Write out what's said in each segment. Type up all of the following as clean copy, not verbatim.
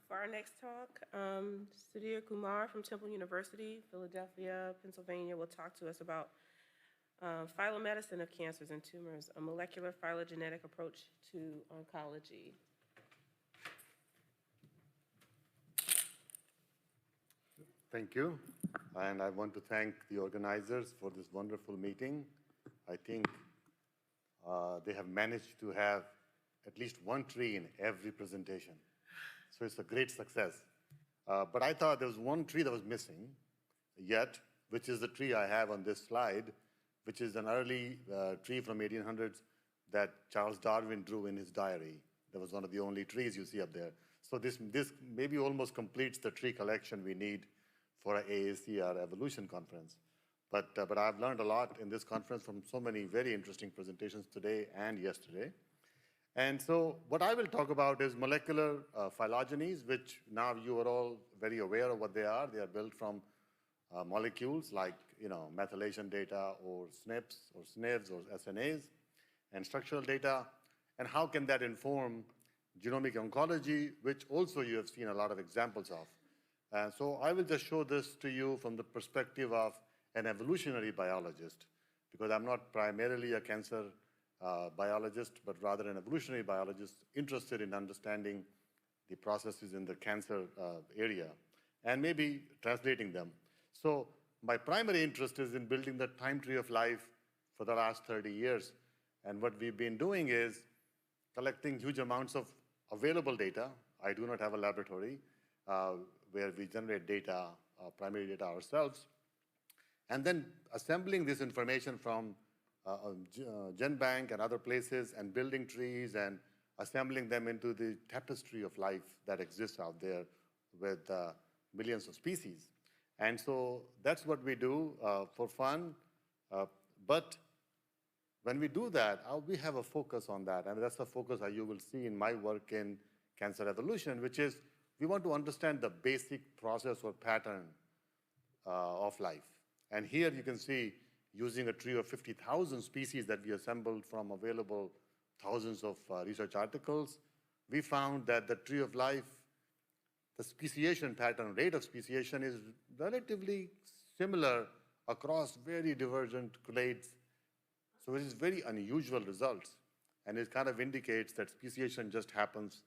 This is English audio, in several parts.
For our next talk, Sudhir Kumar from Temple University, Philadelphia, Pennsylvania, will talk to us about phylomedicine of cancers and tumors, a molecular phylogenetic approach to oncology. Thank you. And I want to thank the organizers for this wonderful meeting. I think they have managed to have at least one tree in every presentation. So it's a great success. But I thought there was one tree that was missing yet, which is the tree I have on this slide, which is an early tree from 1800s that Charles Darwin drew in his diary. That was one of the only trees you see up there. So this maybe almost completes the tree collection we need for an AACR evolution conference. But I've learned a lot in this conference from so many very interesting presentations today and yesterday. And so what I will talk about is molecular phylogenies, which now you are all very aware of what they are. They are built from molecules like methylation data or SNPs or SNVs or SNAs and structural data. And how can that inform genomic oncology, which also you have seen a lot of examples of. So I will just show this to you from the perspective of an evolutionary biologist, because I'm not primarily a cancer biologist, but rather an evolutionary biologist interested in understanding the processes in the cancer area and maybe translating them. So my primary interest is in building the time tree of life for the last 30 years. And what we've been doing is collecting huge amounts of available data. I do not have a laboratory where we generate data, primary data ourselves, and then assembling this information from GenBank and other places and building trees and assembling them into the tapestry of life that exists out there with millions of species. And so that's what we do for fun. But when we do that, we have a focus on that. And that's the focus that you will see in my work in cancer evolution, which is we want to understand the basic process or pattern of life. And here you can see, using a tree of 50,000 species that we assembled from available thousands of research articles, we found that the tree of life, the speciation pattern, rate of speciation is relatively similar across very divergent clades. So it is very unusual results. And it kind of indicates that speciation just happens,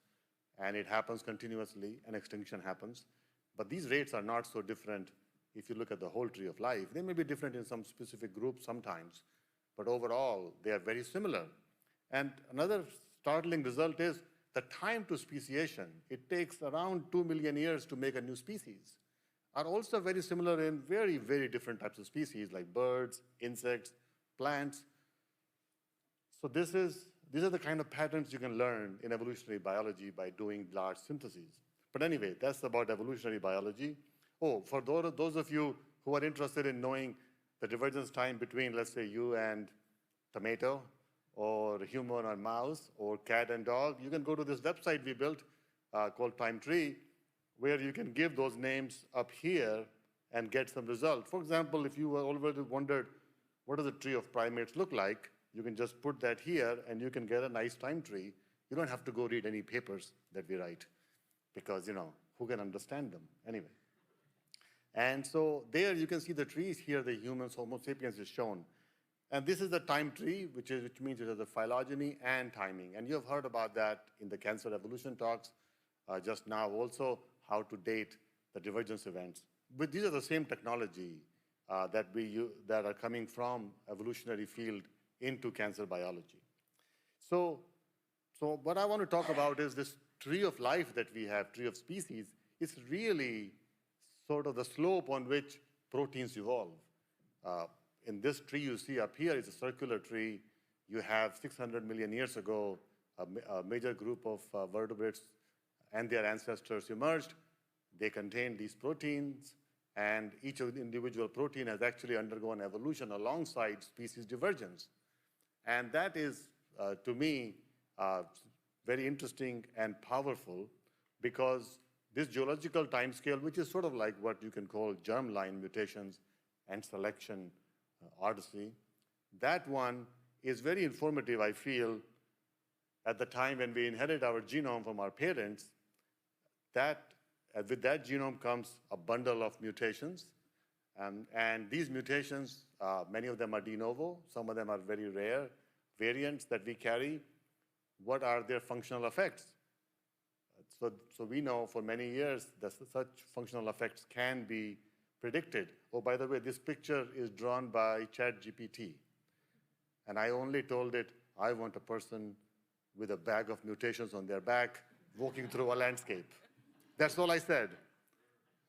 and it happens continuously, and extinction happens. But these rates are not so different if you look at the whole tree of life. They may be different in some specific groups sometimes, but overall, they are very similar. And another startling result is the time to speciation. It takes around 2 million years to make a new species, are also very similar in very, very different types of species like birds, insects, plants. So these are the kind of patterns you can learn in evolutionary biology by doing large syntheses. But anyway, that's about evolutionary biology. Oh, for those of you who are interested in knowing the divergence time between, let's say, you and tomato, or human and mouse, or cat and dog, you can go to this website we built called Time Tree, where you can give those names up here and get some results. For example, if you already wondered, what does a tree of primates look like? You can just put that here, and you can get a nice time tree. You don't have to go read any papers that we write, because, who can understand them anyway? And so there you can see the trees here, the humans, Homo sapiens is shown. And this is the time tree, which means it has a phylogeny and timing. And you have heard about that in the cancer evolution talks just now also, how to date the divergence events. But these are the same technology that are coming from evolutionary field into cancer biology. So what I want to talk about is this tree of life that we have, tree of species. It's really sort of the slope on which proteins evolve. In this tree you see up here is a circular tree. You have 600 million years ago, a major group of vertebrates and their ancestors emerged. They contain these proteins, and each of the individual protein has actually undergone evolution alongside species divergence. And that is, to me, very interesting and powerful, because this geological timescale, which is sort of like what you can call germline mutations and selection odyssey, that one is very informative, I feel, at the time when we inherit our genome from our parents. with that genome comes a bundle of mutations. And these mutations, many of them are de novo, some of them are very rare variants that we carry. What are their functional effects? So we know for many years that such functional effects can be predicted. Oh, by the way, this picture is drawn by ChatGPT. And I only told it, I want a person with a bag of mutations on their back walking through a landscape. That's all I said.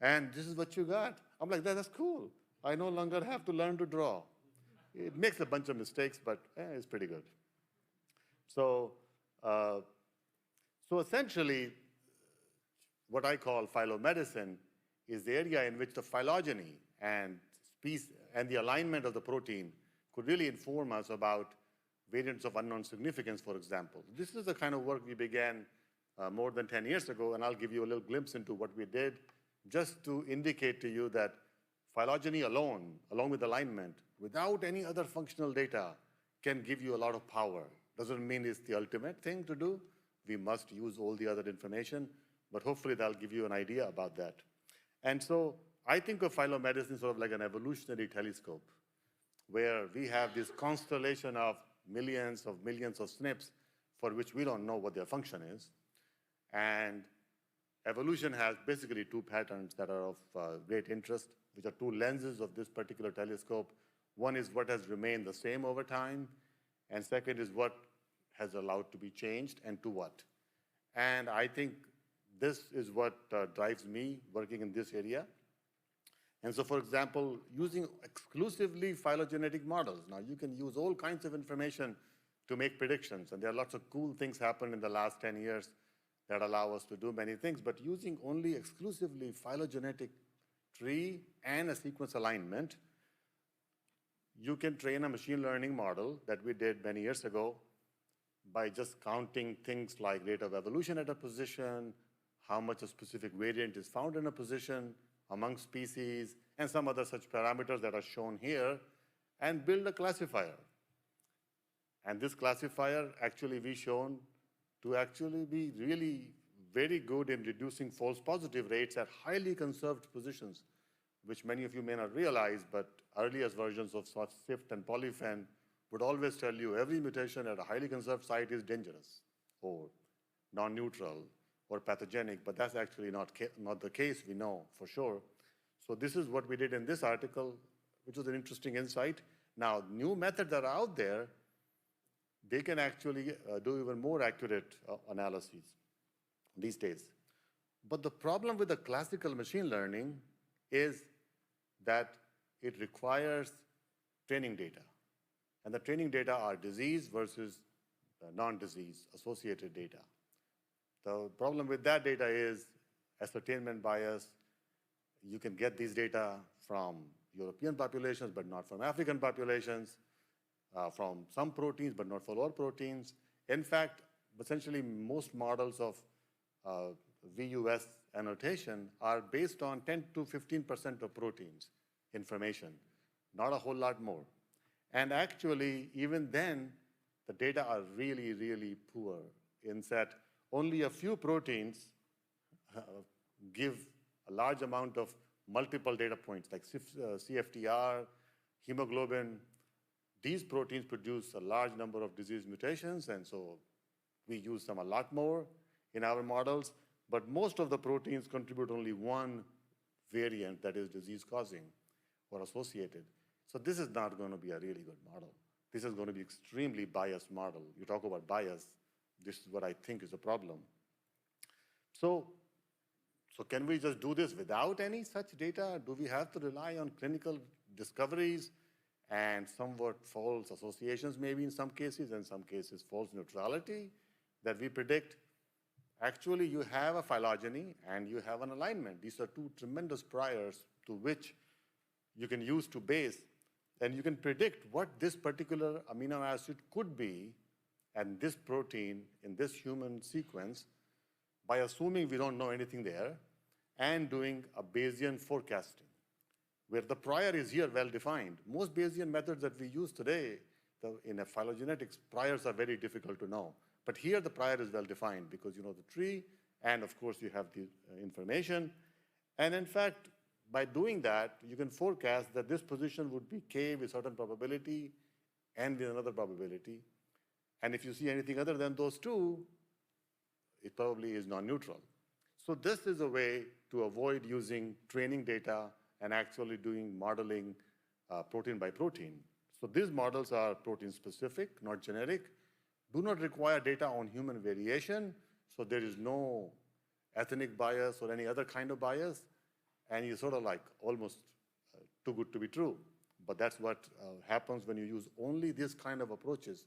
And this is what you got. I'm like, that's cool. I no longer have to learn to draw. It makes a bunch of mistakes, but it's pretty good. So essentially, what I call phylomedicine is the area in which the phylogeny and the alignment of the protein could really inform us about variants of unknown significance, for example. This is the kind of work we began more than 10 years ago, and I'll give you a little glimpse into what we did just to indicate to you that phylogeny alone, along with alignment, without any other functional data, can give you a lot of power. Doesn't mean it's the ultimate thing to do. We must use all the other information, but hopefully that'll give you an idea about that. And so I think of phylomedicine sort of like an evolutionary telescope, where we have this constellation of millions of SNPs for which we don't know what their function is. And evolution has basically two patterns that are of great interest, which are two lenses of this particular telescope. One is what has remained the same over time, and second is what has allowed to be changed and to what. And I think this is what drives me working in this area. And so, for example, using exclusively phylogenetic models. Now, you can use all kinds of information to make predictions, and there are lots of cool things happened in the last 10 years that allow us to do many things, but using only exclusively phylogenetic tree and a sequence alignment, you can train a machine learning model that we did many years ago by just counting things like rate of evolution at a position, how much a specific variant is found in a position among species, and some other such parameters that are shown here, and build a classifier. And this classifier actually we've shown to actually be really very good in reducing false positive rates at highly conserved positions, which many of you may not realize, but earliest versions of such SIFT and polyphen would always tell you every mutation at a highly conserved site is dangerous or non-neutral or pathogenic, but that's actually not the case, we know for sure. So this is what we did in this article, which was an interesting insight. Now, new methods that are out there, they can actually do even more accurate analyses these days. But the problem with the classical machine learning is that it requires training data. And the training data are disease versus non-disease associated data. The problem with that data is ascertainment bias. You can get these data from European populations, but not from African populations, from some proteins, but not for all proteins. In fact, essentially most models of VUS annotation are based on 10 to 15% of proteins information, not a whole lot more. And actually, even then, the data are really, really poor in that only a few proteins give a large amount of multiple data points, like CFTR, hemoglobin. These proteins produce a large number of disease mutations, and so we use them a lot more in our models. But most of the proteins contribute only one variant that is disease-causing or associated. So this is not going to be a really good model. This is going to be extremely biased model. You talk about bias, this is what I think is a problem. So can we just do this without any such data? Do we have to rely on clinical discoveries and somewhat false associations maybe in some cases, and some cases false neutrality that we predict? Actually, you have a phylogeny and you have an alignment. These are two tremendous priors to which you can use to base, and you can predict what this particular amino acid could be and this protein in this human sequence by assuming we don't know anything there and doing a Bayesian forecasting, where the prior is here well defined. Most Bayesian methods that we use today in a phylogenetics, priors are very difficult to know. But here the prior is well defined because you know the tree and of course you have the information. And in fact, by doing that, you can forecast that this position would be K with certain probability and with another probability. And if you see anything other than those two, it probably is non-neutral. So this is a way to avoid using training data and actually doing modeling protein by protein. So these models are protein specific, not generic, do not require data on human variation, so there is no ethnic bias or any other kind of bias, and you sort of like almost too good to be true. But that's what happens when you use only this kind of approaches.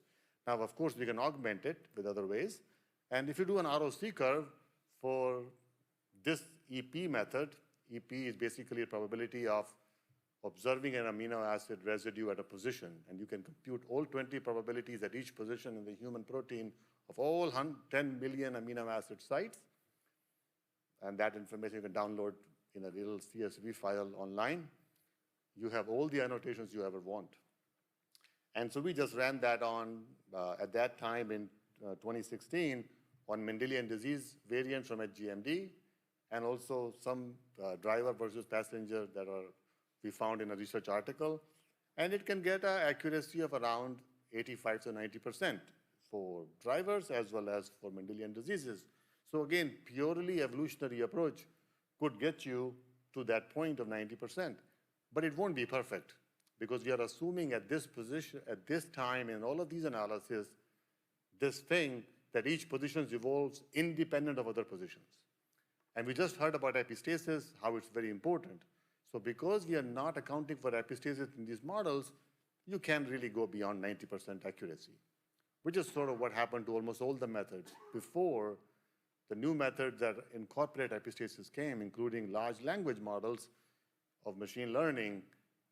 Now, of course, we can augment it with other ways. And if you do an ROC curve for this EP method, EP is basically a probability of observing an amino acid residue at a position. And you can compute all 20 probabilities at each position in the human protein of all 10 million amino acid sites. And that information you can download in a little CSV file online. You have all the annotations you ever want. And so we just ran that on, at that time in 2016, on Mendelian disease variants from HGMD, and also some driver versus passenger that we found in a research article. And it can get an accuracy of around 85 to 90% for drivers as well as for Mendelian diseases. So again, purely evolutionary approach could get you to that point of 90%. But it won't be perfect because we are assuming at this position, at this time in all of these analyses, this thing that each position evolves independent of other positions. And we just heard about epistasis, how it's very important. So because we are not accounting for epistasis in these models, you can't really go beyond 90% accuracy, which is sort of what happened to almost all the methods before the new methods that incorporate epistasis came, including large language models of machine learning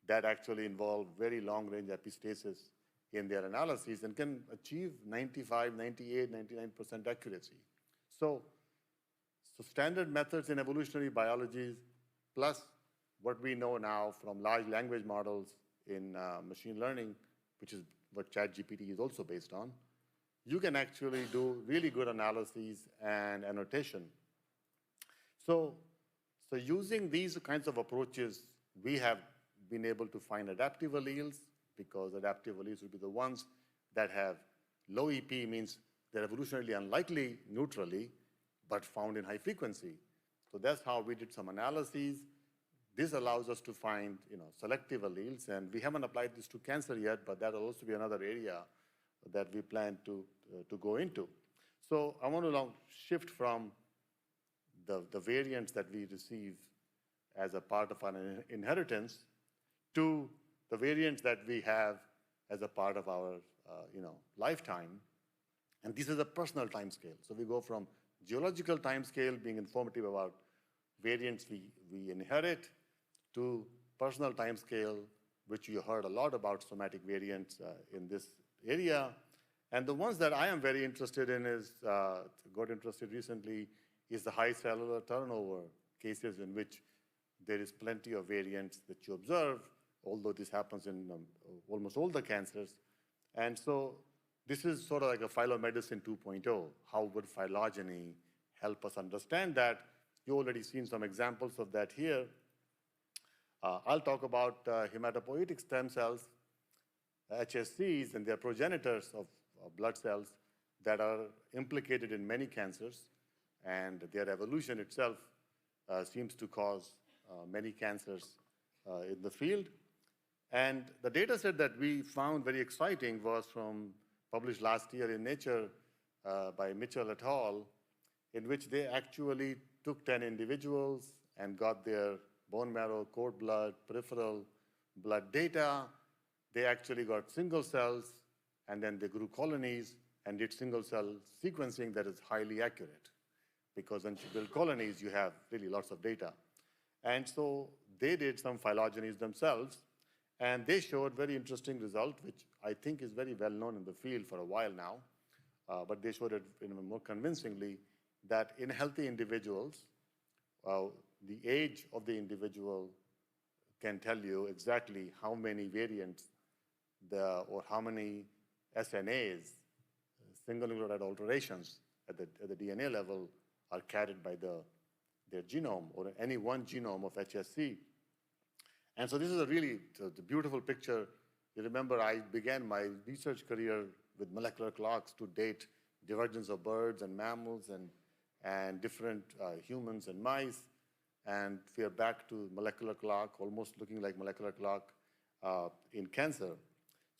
that actually involve very long-range epistasis in their analyses and can achieve 95, 98, 99% accuracy. So standard methods in evolutionary biology, plus what we know now from large language models in machine learning, which is what ChatGPT is also based on, you can actually do really good analyses and annotation. So using these kinds of approaches, we have been able to find adaptive alleles, because adaptive alleles will be the ones that have low EP, means they're evolutionarily unlikely neutrally, but found in high frequency. So that's how we did some analyses. This allows us to find selective alleles, and we haven't applied this to cancer yet, but that will also be another area that we plan to go into. So I want to now shift from the variants that we receive as a part of an inheritance to the variants that we have as a part of our lifetime. And this is a personal time scale. So we go from geological time scale being informative about variants we inherit to personal time scale, which you heard a lot about somatic variants in this area. And the ones that I am very interested in got interested recently, is the high cellular turnover cases in which there is plenty of variants that you observe, although this happens in almost all the cancers. And so this is sort of like a phylomedicine 2.0. How would phylogeny help us understand that? You've already seen some examples of that here. I'll talk about hematopoietic stem cells, HSCs, and their progenitors of blood cells that are implicated in many cancers, and their evolution itself seems to cause many cancers in the field. And the data set that we found very exciting was published last year in Nature by Mitchell et al., in which they actually took 10 individuals and got their bone marrow, cord blood, peripheral blood data. They actually got single cells, and then they grew colonies and did single cell sequencing that is highly accurate. Because once you build colonies, you have really lots of data. And so they did some phylogenies themselves, and they showed very interesting result, which I think is very well known in the field for a while now, but they showed it more convincingly that in healthy individuals, the age of the individual can tell you exactly how many variants or how many SNAs, single nucleotide alterations at the DNA level, are carried by their genome or any one genome of HSC. And so this is a really the beautiful picture. You remember I began my research career with molecular clocks to date divergence of birds and mammals and different humans and mice. And we are back to molecular clock, almost looking like molecular clock in cancer.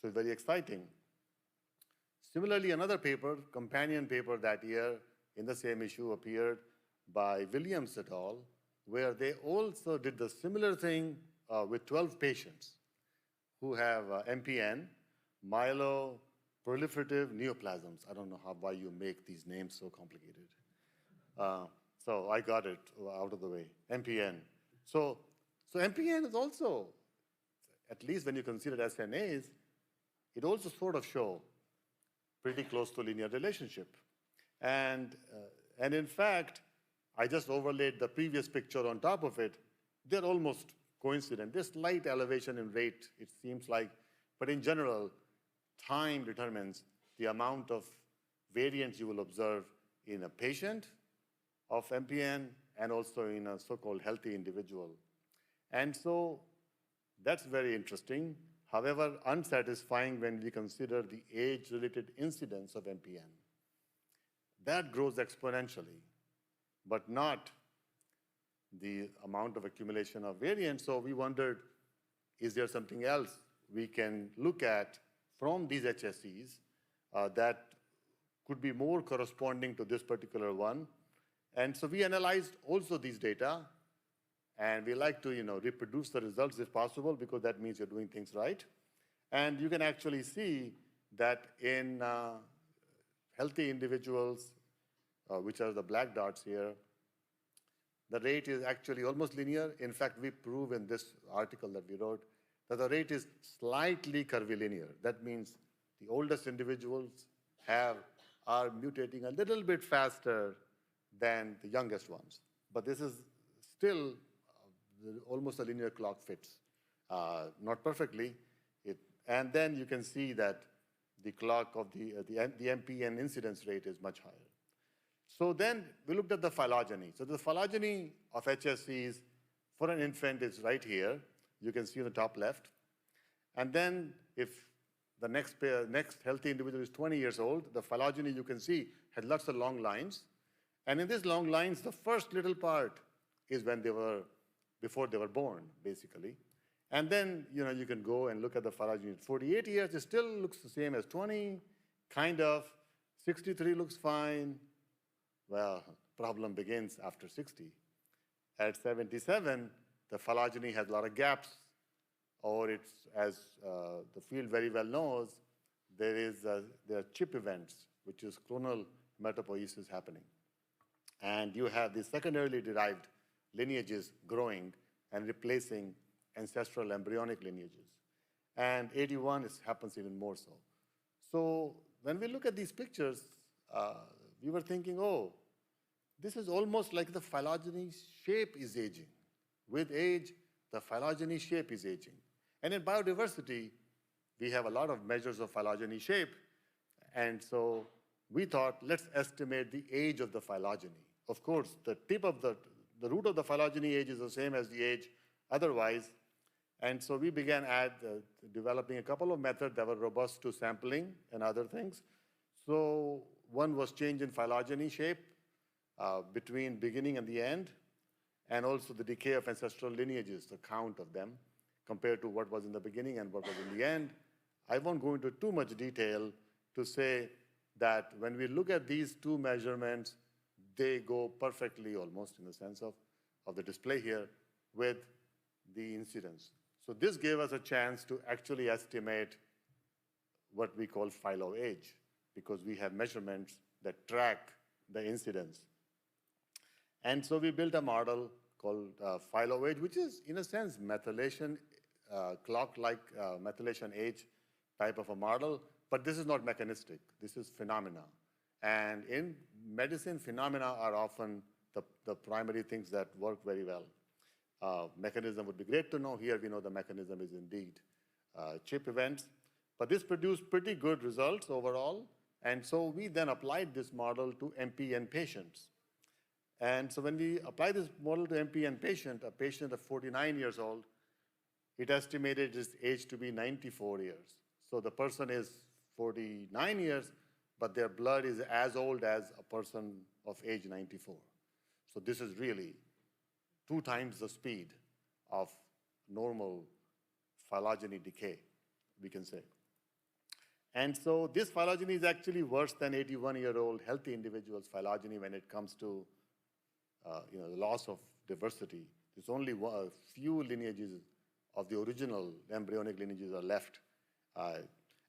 So it's very exciting. Similarly, another paper, companion paper that year in the same issue appeared by Williams et al., where they also did the similar thing with 12 patients who have MPN, myeloproliferative neoplasms. I don't know why you make these names so complicated. So I got it out of the way, MPN. So MPN is also, at least when you consider SNAs, it also sort of show pretty close to linear relationship. And in fact, I just overlaid the previous picture on top of it. They're almost coincident. There's slight elevation in rate, it seems like, but in general, time determines the amount of variants you will observe in a patient of MPN and also in a so-called healthy individual. And so that's very interesting. However, unsatisfying when we consider the age-related incidence of MPN. That grows exponentially, but not the amount of accumulation of variants. So we wondered, is there something else we can look at from these HSCs that could be more corresponding to this particular one? And so we analyzed also these data, and we like to reproduce the results if possible, because that means you're doing things right. And you can actually see that in healthy individuals, which are the black dots here, the rate is actually almost linear. In fact, we prove in this article that we wrote that the rate is slightly curvilinear. That means the oldest individuals are mutating a little bit faster than the youngest ones. But this is still almost a linear clock fits. Not perfectly. And then you can see that the clock of the MPN incidence rate is much higher. So then we looked at the phylogeny. So the phylogeny of HSCs for an infant is right here. You can see on the top left. And then if the next healthy individual is 20 years old, the phylogeny you can see had lots of long lines. And in these long lines, the first little part is when before they were born, basically. And then, you can go and look at the phylogeny at 48 years. It still looks the same as 20, kind of. 63 looks fine. Well, problem begins after 60. At 77, the phylogeny has a lot of gaps, or it's, as the field very well knows, there are chip events, which is clonal hematopoiesis happening. And you have the secondarily derived lineages growing and replacing ancestral embryonic lineages. And 81 happens even more so. So when we look at these pictures, we were thinking, oh, this is almost like the phylogeny shape is aging. With age, the phylogeny shape is aging. And in biodiversity, we have a lot of measures of phylogeny shape. And so we thought, let's estimate the age of the phylogeny. Of course, the root of the phylogeny age is the same as the age otherwise. And so we began developing a couple of methods that were robust to sampling and other things. So one was change in phylogeny shape between beginning and the end, and also the decay of ancestral lineages, the count of them, compared to what was in the beginning and what was in the end. I won't go into too much detail to say that when we look at these two measurements, they go perfectly almost in the sense of the display here with the incidence. So this gave us a chance to actually estimate what we call phyllo age, because we have measurements that track the incidence. And so we built a model called phyllo age, which is, in a sense, methylation, clock-like methylation age type of a model. But this is not mechanistic. This is phenomena. And in medicine, phenomena are often the primary things that work very well. Mechanism would be great to know. Here we know the mechanism is indeed chip events. But this produced pretty good results overall. And so we then applied this model to MPN patients. And so when we apply this model to MPN patient, a patient of 49 years old, it estimated his age to be 94 years. So the person is 49 years, but their blood is as old as a person of age 94. So this is really 2 times the speed of normal phylogeny decay, we can say. And so this phylogeny is actually worse than 81-year-old healthy individual's phylogeny when it comes to the loss of diversity. There's only a few lineages of the original embryonic lineages are left.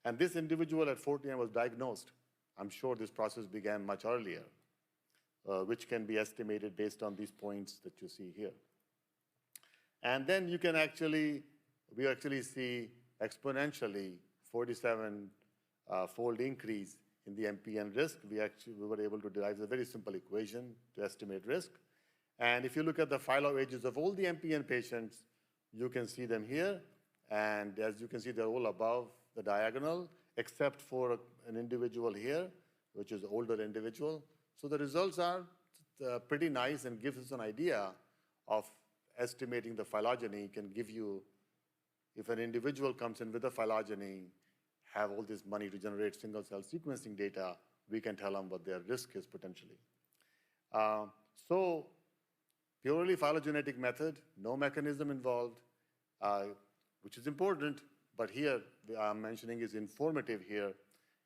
And this individual at 49 was diagnosed. I'm sure this process began much earlier, which can be estimated based on these points that you see here. And then you can we actually see exponentially 47-fold increase in the MPN risk. We were able to derive a very simple equation to estimate risk. And if you look at the phyllo ages of all the MPN patients, you can see them here. And as you can see, they're all above the diagonal, except for an individual here, which is an older individual. So the results are pretty nice and gives us an idea of estimating the phylogeny. Can give you, if an individual comes in with a phylogeny, have all this money to generate single-cell sequencing data, we can tell them what their risk is potentially. So purely phylogenetic method, no mechanism involved, which is important, but here I'm mentioning is informative here,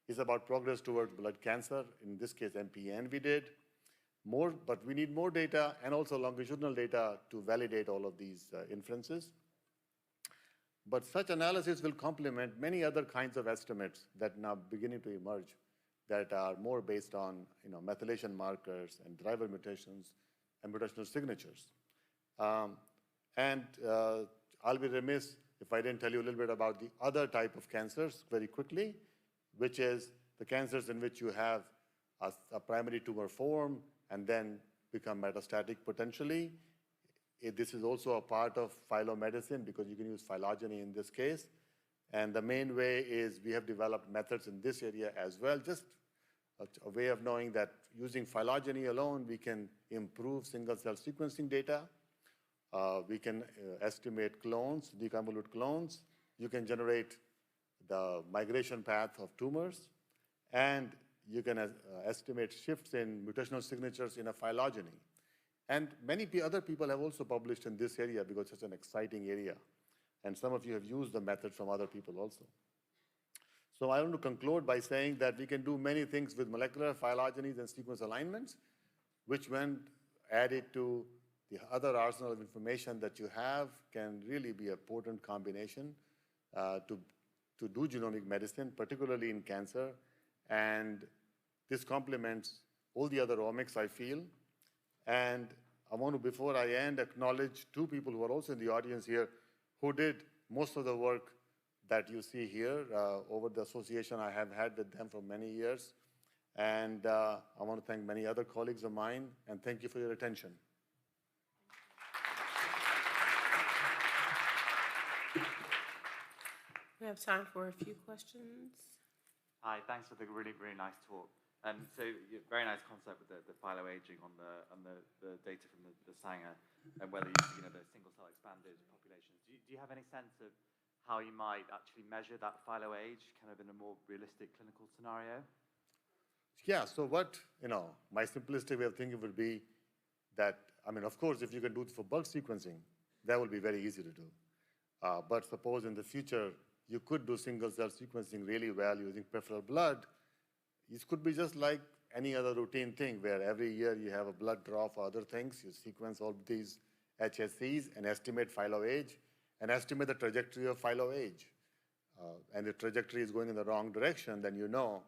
is about progress towards blood cancer. In this case, MPN we did. But we need more data and also longitudinal data to validate all of these inferences. But such analysis will complement many other kinds of estimates that now beginning to emerge that are more based on methylation markers and driver mutations and mutational signatures. I'll be remiss if I didn't tell you a little bit about the other type of cancers very quickly, which is the cancers in which you have a primary tumor form and then become metastatic potentially. This is also a part of phylomedicine because you can use phylogeny in this case. And the main way is we have developed methods in this area as well, just a way of knowing that using phylogeny alone, we can improve single-cell sequencing data. We can estimate clones, deconvolute clones. You can generate the migration path of tumors. And you can estimate shifts in mutational signatures in a phylogeny. And many other people have also published in this area because it's an exciting area. And some of you have used the method from other people also. So I want to conclude by saying that we can do many things with molecular phylogenies and sequence alignments, which when added to the other arsenal of information that you have can really be a potent combination to do genomic medicine, particularly in cancer. And this complements all the other omics, I feel. And I want to, before I end, acknowledge 2 people who are also in the audience here who did most of the work that you see here over the association I have had with them for many years. And I want to thank many other colleagues of mine, and thank you for your attention. We have time for a few questions. Hi, thanks for the really, really nice talk. So very nice concept with the phyloaging on the data from the Sanger and whether the single cell expanded populations. Do you have any sense of how you might actually measure that phyloage kind of in a more realistic clinical scenario? Yeah, so what, my simplistic way of thinking would be that, of course, if you can do it for bulk sequencing, that would be very easy to do. But suppose in the future, you could do single cell sequencing really well using peripheral blood. It could be just like any other routine thing where every year you have a blood draw for other things. You sequence all these HSCs and estimate phyloage and estimate the trajectory of phyloage. And the trajectory is going in the wrong direction, then you know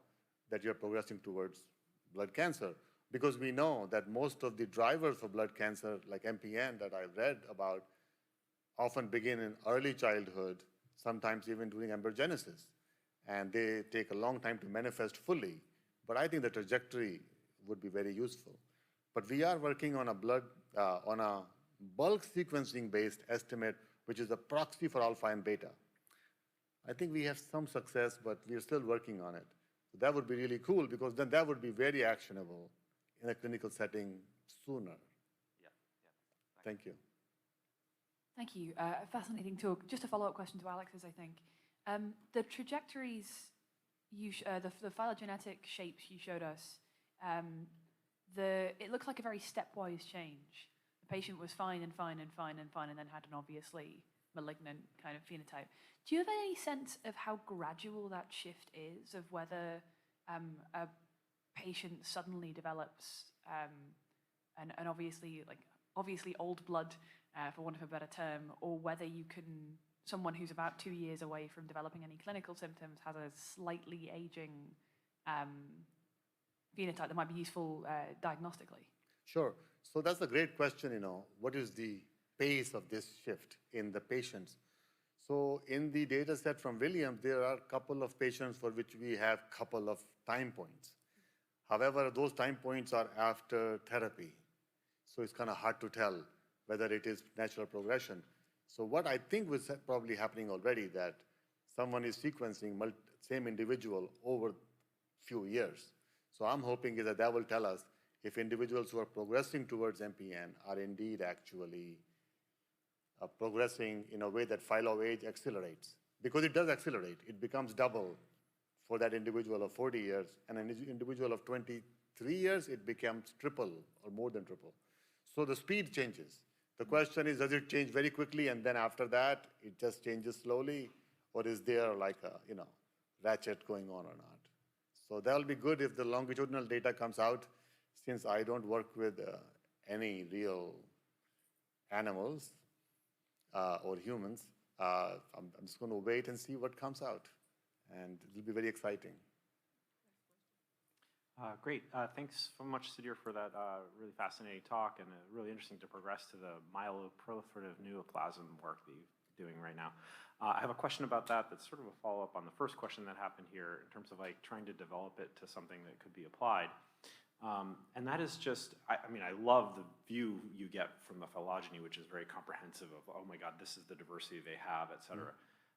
that you're progressing towards blood cancer. Because we know that most of the drivers for blood cancer, like MPN that I've read about, often begin in early childhood, sometimes even during embryogenesis. And they take a long time to manifest fully. But I think the trajectory would be very useful. But we are working on a bulk sequencing-based estimate, which is a proxy for alpha and beta. I think we have some success, but we are still working on it. So that would be really cool because then that would be very actionable in a clinical setting sooner. Yeah. Thank you. Thank you. Fascinating talk. Just a follow-up question to Alex's, I think. The trajectories, the phylogenetic shapes you showed us, it looks like a very stepwise change. The patient was fine and fine and fine and fine and then had an obviously malignant kind of phenotype. Do you have any sense of how gradual that shift is, of whether a patient suddenly develops an obviously old blood, for want of a better term, or whether someone who's about 2 years away from developing any clinical symptoms has a slightly aging phenotype that might be useful diagnostically? Sure. So that's a great question, what is the pace of this shift in the patients? So in the data set from Williams, there are a couple of patients for which we have a couple of time points. However, those time points are after therapy. So it's kind of hard to tell whether it is natural progression. So what I think was probably happening already, that someone is sequencing same individual over few years. So I'm hoping is that will tell us if individuals who are progressing towards MPN are indeed actually progressing in a way that phylo age accelerates. Because it does accelerate. It becomes double for that individual of 40 years, and an individual of 23 years, it becomes triple or more than triple. So the speed changes. The question is, does it change very quickly and then after that, it just changes slowly? Or is there like a, ratchet going on or not? So that'll be good if the longitudinal data comes out. Since I don't work with any real animals or humans, I'm just going to wait and see what comes out. And it'll be very exciting. Great. Thanks so much, Sudhir, for that really fascinating talk, and really interesting to progress to the myeloproliferative neoplasm work that you're doing right now. I have a question about that that's sort of a follow-up on the first question that happened here in terms of like trying to develop it to something that could be applied. And that is just, I mean, I love the view you get from the phylogeny, which is very comprehensive of, oh my God, this is the diversity they have, et cetera.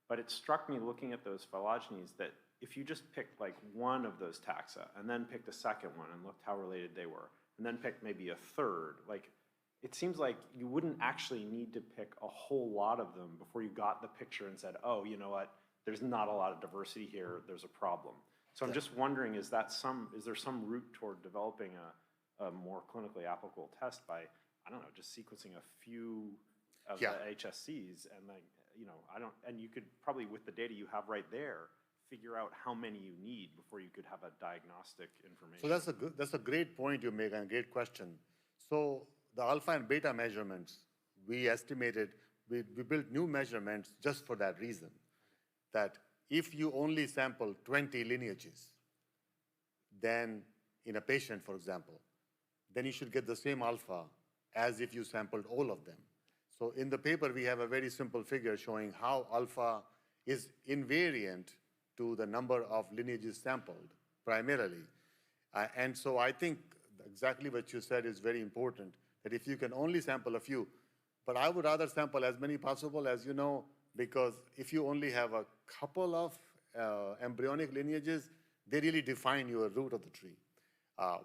But it struck me looking at those phylogenies that if you just picked like one of those taxa and then picked a second one and looked how related they were, and then picked maybe a third, like it seems like you wouldn't actually need to pick a whole lot of them before you got the picture and said, oh, you know what, there's not a lot of diversity here, there's a problem. So I'm just wondering, is there some route toward developing a more clinically applicable test by, I don't know, just sequencing a few of the HSCs and like, and you could probably, with the data you have right there, figure out how many you need before you could have a diagnostic information. So that's a great point you make and a great question. So the alpha and beta measurements, we estimated, we built new measurements just for that reason, that if you only sample 20 lineages, then in a patient, for example, then you should get the same alpha as if you sampled all of them. So in the paper, we have a very simple figure showing how alpha is invariant to the number of lineages sampled, primarily. And so I think exactly what you said is very important, that if you can only sample a few, but I would rather sample as many possible as you know, because if you only have a couple of embryonic lineages, they really define your root of the tree.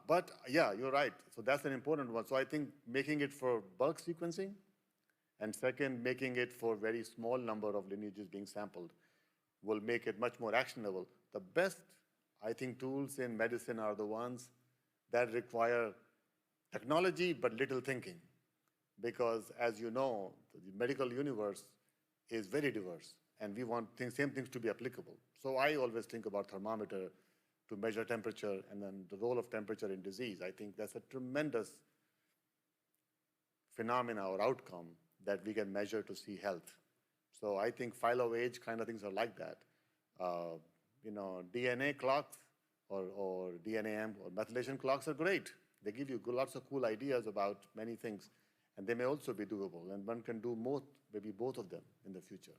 But yeah, you're right. So that's an important one. So I think making it for bulk sequencing, and second, making it for very small number of lineages being sampled will make it much more actionable. The best, I think, tools in medicine are the ones that require technology but little thinking. Because as you know, the medical universe is very diverse, and we want same things to be applicable. So I always think about thermometer to measure temperature and then the role of temperature in disease. I think that's a tremendous phenomena or outcome that we can measure to see health. So I think phylo age kind of things are like that. DNA clocks or DNA or methylation clocks are great. They give you lots of cool ideas about many things, and they may also be doable, and one can do maybe both of them in the future.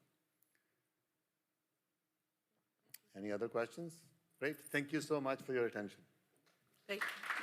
Any other questions? Great. Thank you so much for your attention. Thank you.